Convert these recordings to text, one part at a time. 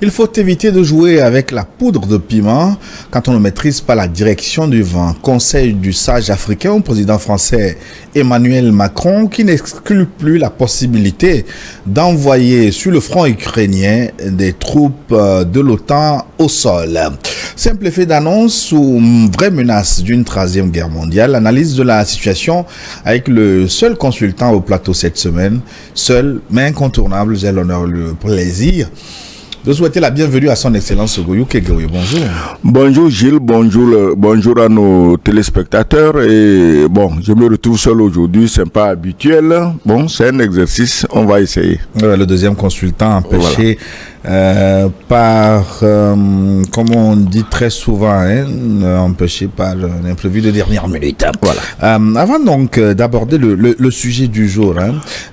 Il faut éviter de jouer avec la poudre de piment quand on ne maîtrise pas la direction du vent. Conseil du sage africain au président français Emmanuel Macron qui n'exclut plus la possibilité d'envoyer sur le front ukrainien des troupes de l'OTAN au sol. Simple effet d'annonce ou vraie menace d'une troisième guerre mondiale, analyse de la situation avec le seul consultant au plateau cette semaine, seul mais incontournable, j'ai l'honneur, le plaisir de souhaiter la bienvenue à son excellence Goyou Kegaoui. Bonjour. Bonjour Gilles, bonjour à nos téléspectateurs. Et bon, je me retrouve seul aujourd'hui, c'est pas habituel. Bon, c'est un exercice, on va essayer. Le deuxième consultant empêché par, comme on dit très souvent, empêché par l'imprévu de dernière minute. Voilà. Avant donc d'aborder le sujet du jour,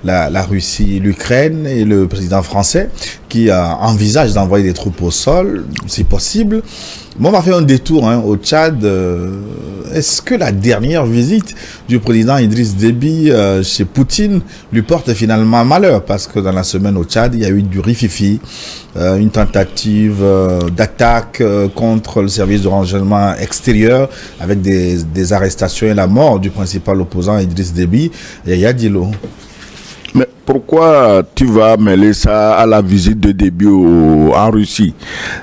la Russie, l'Ukraine et le président français qui envisage d'envoyer des troupes au sol, si possible. Bon, on va faire un détour au Tchad. Est-ce que la dernière visite du président Idriss Déby chez Poutine lui porte finalement malheur? Parce que dans la semaine au Tchad, il y a eu du rififi, une tentative d'attaque contre le service de renseignement extérieur avec des arrestations et la mort du principal opposant Idriss Déby, Yaya Dillo. Mais pourquoi tu vas mêler ça à la visite de Déby en Russie?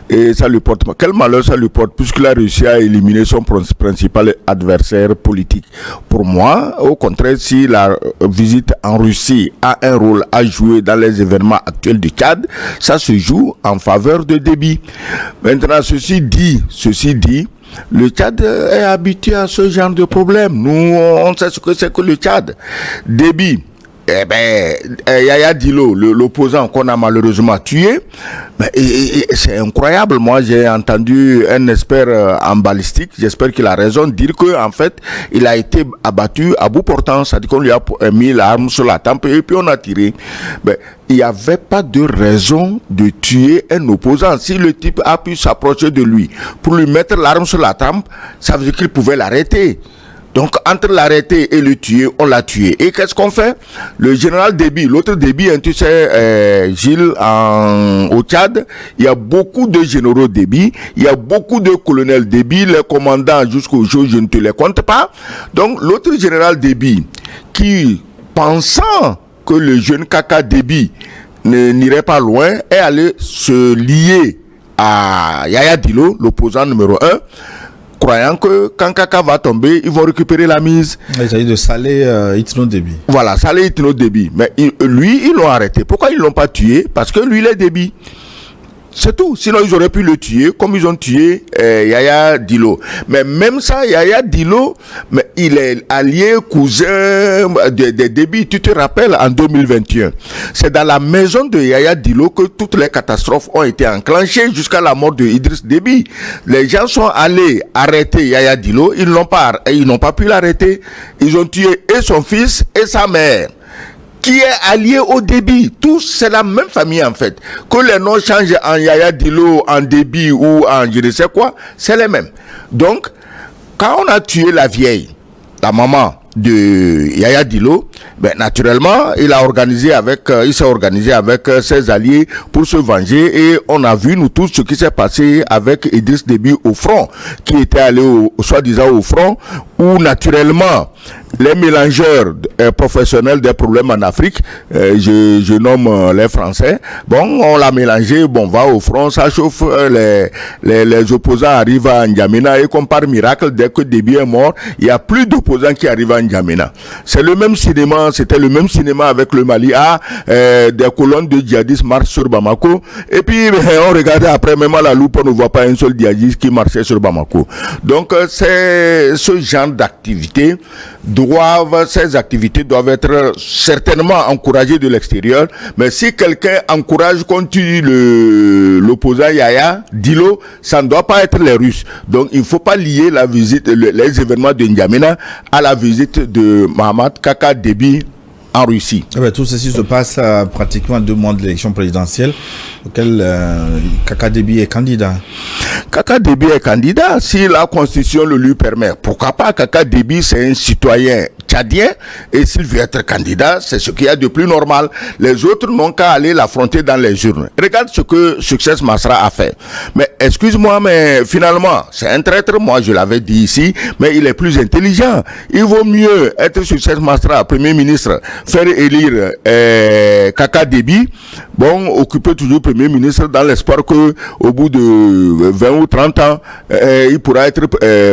Et ça lui porte, quel malheur ça lui porte, puisque la Russie a éliminé son principal adversaire politique. Pour moi, au contraire, si la visite en Russie a un rôle à jouer dans les événements actuels du Tchad, ça se joue en faveur de Déby. Maintenant, ceci dit, le Tchad est habitué à ce genre de problème. Nous, on sait ce que c'est que le Tchad. Déby, Yaya Dillo, l'opposant qu'on a malheureusement tué, c'est incroyable. Moi, j'ai entendu un expert en balistique, j'espère qu'il a raison, dire que en fait, il a été abattu à bout portant, c'est-à-dire qu'on lui a mis l'arme sur la tempe et puis on a tiré. Il n'y avait pas de raison de tuer un opposant. Si le type a pu s'approcher de lui pour lui mettre l'arme sur la tempe, ça veut dire qu'il pouvait l'arrêter. Donc, entre l'arrêter et le tuer, on l'a tué. Et qu'est-ce qu'on fait? Le général Déby, l'autre Déby, tu sais, Gilles, au Tchad, il y a beaucoup de généraux Déby, il y a beaucoup de colonels Déby, les commandants jusqu'au jour, je ne te les compte pas. Donc, l'autre général Déby, qui, pensant que le jeune Kaka Déby n'irait pas loin, est allé se lier à Yaya Dillo, l'opposant numéro 1, croyant que quand Kaka va tomber, ils vont récupérer la mise. Il s'agit de Saleh Itno Déby. Voilà, Saleh Itno Déby. Mais lui, ils l'ont arrêté. Pourquoi ils ne l'ont pas tué? Parce que lui, il est Déby. C'est tout. Sinon, ils auraient pu le tuer comme ils ont tué Yaya Dillo. Mais même ça, Yaya Dillo, mais il est allié, cousin de Déby. Tu te rappelles, en 2021, c'est dans la maison de Yaya Dillo que toutes les catastrophes ont été enclenchées jusqu'à la mort de Idriss Déby. Les gens sont allés arrêter Yaya Dillo. Ils n'ont pas pu l'arrêter. Ils ont tué et son fils et sa mère, qui est allié au Déby. Tous, c'est la même famille en fait. Que les noms changent en Yaya Dillo, en Déby ou en je ne sais quoi, c'est les mêmes. Donc, quand on a tué la vieille, la maman de Yaya Dillo, naturellement, il s'est organisé avec ses alliés pour se venger, et on a vu, nous tous, ce qui s'est passé avec Idriss Déby au front, qui était allé soi-disant au front, où naturellement, les mélangeurs professionnels des problèmes en Afrique, je nomme les Français, on l'a mélangé, va au front, ça chauffe, les opposants arrivent à N'Djamena, et comme par miracle, dès que Déby est mort, il n'y a plus d'opposants qui arrivent à N'Djamena. C'est le même cinéma, c'était le même cinéma avec le Mali. Des colonnes de djihadistes marchent sur Bamako, et puis on regardait après, même à la loupe, on ne voit pas un seul djihadiste qui marchait sur Bamako. Donc c'est ce genre d'activité. Ces activités doivent être certainement encouragées de l'extérieur, mais si quelqu'un encourage, continue l'opposant Yaya Dillo, ça ne doit pas être les Russes. Donc il ne faut pas lier la visite, les événements de N'Djamena à la visite de Mahamat Kaka Déby en Russie. Tout ceci se passe pratiquement à 2 mois de l'élection présidentielle auquel Kaka Déby est candidat. Kaka Déby est candidat si la constitution le lui permet. Pourquoi pas? Kaka Déby, c'est un citoyen tchadien tchadien, et s'il veut être candidat, c'est ce qu'il y a de plus normal. Les autres n'ont qu'à aller l'affronter dans les urnes. Regarde ce que Succès Masra a fait. Mais excuse-moi, mais finalement, c'est un traître, moi je l'avais dit ici, mais il est plus intelligent. Il vaut mieux être Succès Masra, Premier ministre, faire élire Kaka Déby, bon, occuper toujours Premier ministre dans l'espoir que au bout de 20 ou 30 ans, il pourra être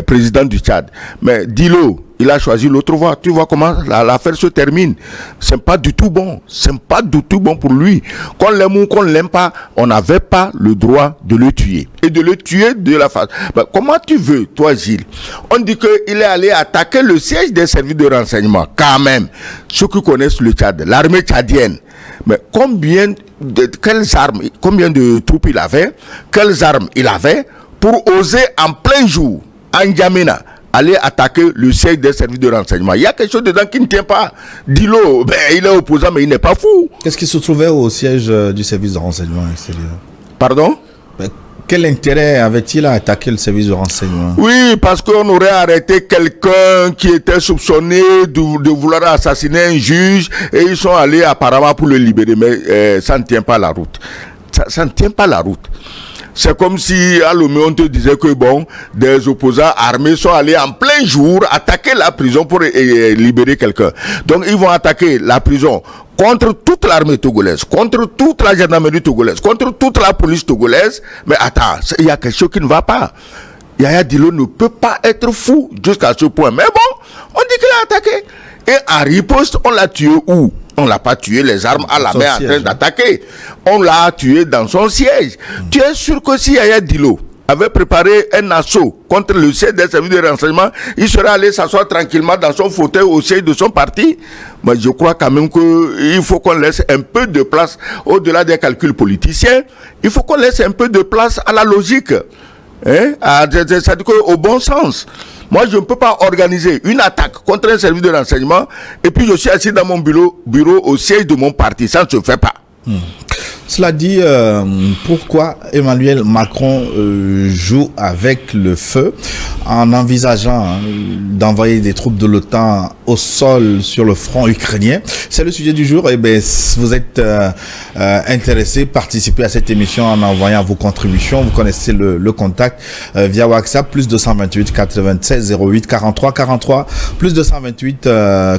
président du Tchad. Mais Dilo, il a choisi l'autre voie. Tu vois comment l'affaire se termine. C'est pas du tout bon. C'est pas du tout bon pour lui. Qu'on l'aime ou qu'on l'aime pas, on n'avait pas le droit de le tuer. Et de le tuer de la face. Ben, comment tu veux, toi Gilles? On dit qu'il est allé attaquer le siège des services de renseignement. Quand même. Ceux qui connaissent le Tchad, l'armée tchadienne. Mais combien de troupes il avait, quelles armes il avait pour oser en plein jour, en N'Djamena, aller attaquer le siège des services de renseignement. Il y a quelque chose dedans qui ne tient pas. Dilo, ben, il est opposant, mais il n'est pas fou. Qu'est-ce qui se trouvait au siège du service de renseignement extérieur? Pardon? Ben, quel intérêt avait-il à attaquer le service de renseignement? Oui, parce qu'on aurait arrêté quelqu'un qui était soupçonné de vouloir assassiner un juge et ils sont allés apparemment pour le libérer. Mais ça ne tient pas la route. Ça ne tient pas la route. C'est comme si à Lomé on te disait que bon, des opposants armés sont allés en plein jour attaquer la prison pour libérer quelqu'un. Donc ils vont attaquer la prison contre toute l'armée togolaise, contre toute la gendarmerie togolaise, contre toute la police togolaise. Mais attends, il y a quelque chose qui ne va pas. Yaya Dilo ne peut pas être fou jusqu'à ce point. Mais bon, on dit qu'il a attaqué. Et en riposte, on l'a tué où? On l'a pas tué les armes à la main en train d'attaquer. On l'a tué dans son siège. Tu es sûr que si Yaya Dilo avait préparé un assaut contre le siège des services de renseignement, il serait allé s'asseoir tranquillement dans son fauteuil au siège de son parti? Mais je crois quand même qu'il faut qu'on laisse un peu de place, au-delà des calculs politiciens, il faut qu'on laisse un peu de place à la logique. C'est-à-dire au bon sens. Moi, je ne peux pas organiser une attaque contre un service de renseignement et puis je suis assis dans mon bureau au siège de mon parti. Ça ne se fait pas. Cela dit, pourquoi Emmanuel Macron joue avec le feu en envisageant d'envoyer des troupes de l'OTAN au sol sur le front ukrainien? C'est le sujet du jour. Et bien, si vous êtes intéressé, participez à cette émission en envoyant vos contributions. Vous connaissez le contact via WhatsApp, plus 228 96 08 43 43, plus 228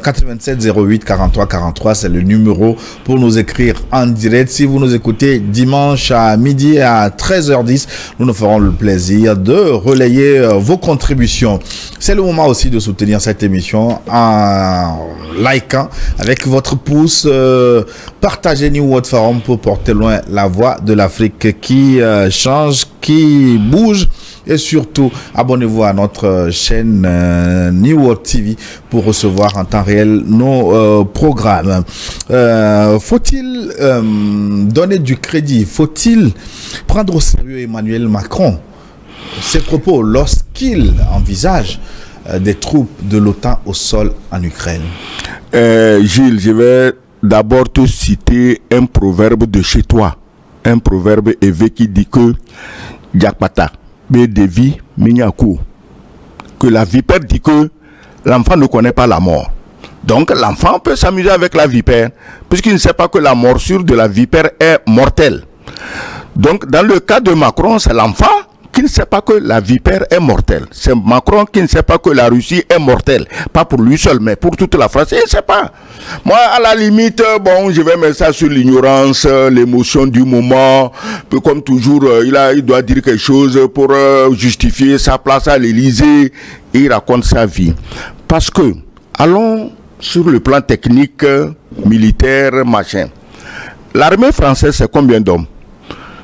97 08 43 43. C'est le numéro pour nous écrire en direct. Si vous nous écoutez dimanche à midi à 13h10, nous nous ferons le plaisir de relayer vos contributions. C'est le moment aussi de soutenir cette émission en likant avec votre pouce, partagez New World Forum pour porter loin la voix de l'Afrique qui change, qui bouge. Et surtout, abonnez-vous à notre chaîne New World TV pour recevoir en temps réel nos programmes. Faut-il donner du crédit? Faut-il prendre au sérieux Emmanuel Macron, ses propos lorsqu'il envisage des troupes de l'OTAN au sol en Ukraine? Gilles, je vais d'abord te citer un proverbe de chez toi. Un proverbe éveillé qui dit que Diakpata, Bédevi, Minyaku, que la vipère dit que l'enfant ne connaît pas la mort. Donc l'enfant peut s'amuser avec la vipère, puisqu'il ne sait pas que la morsure de la vipère est mortelle. Donc dans le cas de Macron, c'est l'enfant qui ne sait pas que la vipère est mortelle. C'est Macron qui ne sait pas que la Russie est mortelle. Pas pour lui seul, mais pour toute la France. Il ne sait pas. Moi, à la limite, bon, je vais mettre ça sur l'ignorance, l'émotion du moment. Comme toujours, il doit dire quelque chose pour justifier sa place à l'Élysée. Et il raconte sa vie. Parce que, allons sur le plan technique, militaire, machin. L'armée française, c'est combien d'hommes?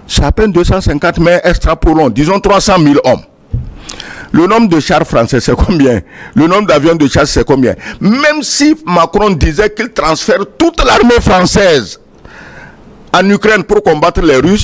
C'est à peine 250, mais extrapolons, disons 300 000 hommes. Le nombre de chars français, c'est combien? Le nombre d'avions de chasse, c'est combien? Même si Macron disait qu'il transfère toute l'armée française en Ukraine pour combattre les Russes,